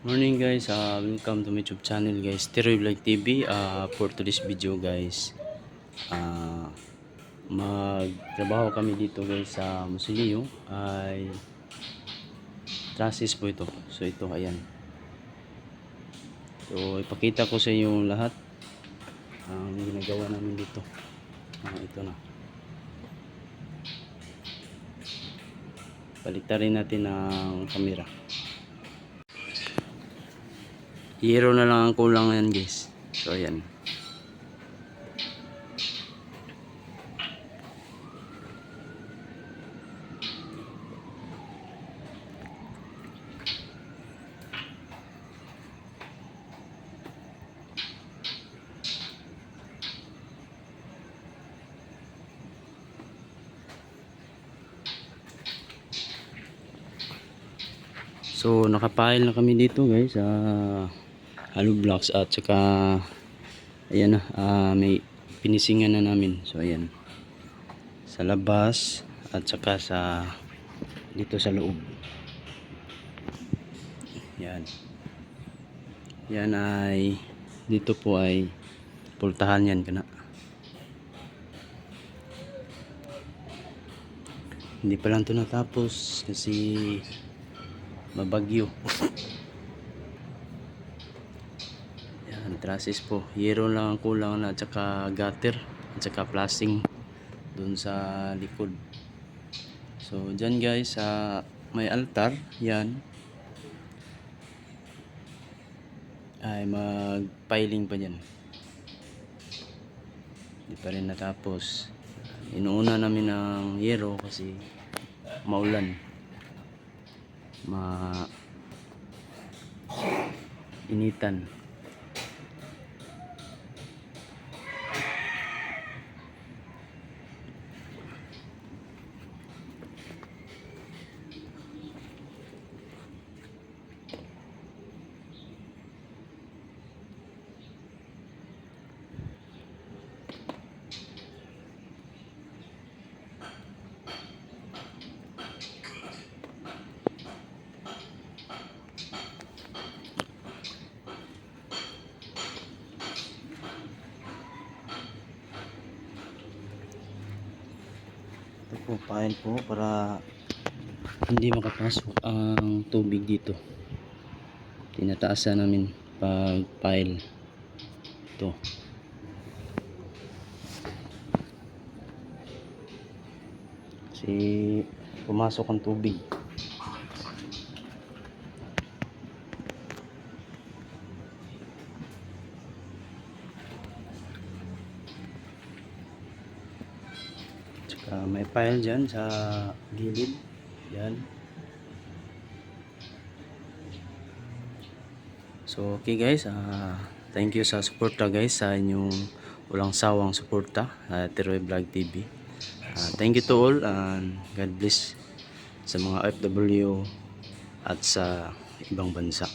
Morning guys, welcome to my YouTube channel guys, Teroy Vlog TV. For today's video guys, magtrabaho kami dito guys sa Musilio. Ay trusses po ito. So ito, ayan. So ipakita ko sa inyo lahat ang ginagawa namin dito. Ito na. Baliktarin natin ang camera. Hero na lang ang kulang yan guys. So ayan. So nakapile na kami dito guys sa hollow blocks at saka ayan na, may pinisingan na namin. So ayan, sa labas at saka sa dito sa loob. Yan ay dito po ay pultahan yan kana. Hindi pa lang ito natapos kasi mabagyo. Yan, trusses po. Hero lang ang kulang na at saka gutter at saka flashing dun sa likod. So dyan guys, may altar yan ay mag-piling pa dyan. Hindi pa rin natapos. Inuuna namin ng yero kasi maulan, initan. Ito po, pail po para hindi makapasok ang tubig dito. Tinataasan namin pag pile ito. Kasi pumasok ang tubig. May pile dyan sa gilid yan. So okay guys, thank you sa suporta guys, sa inyong walang sawang suporta Teroy Vlog TV. Thank you to all and God bless sa mga OFW at sa ibang bansa.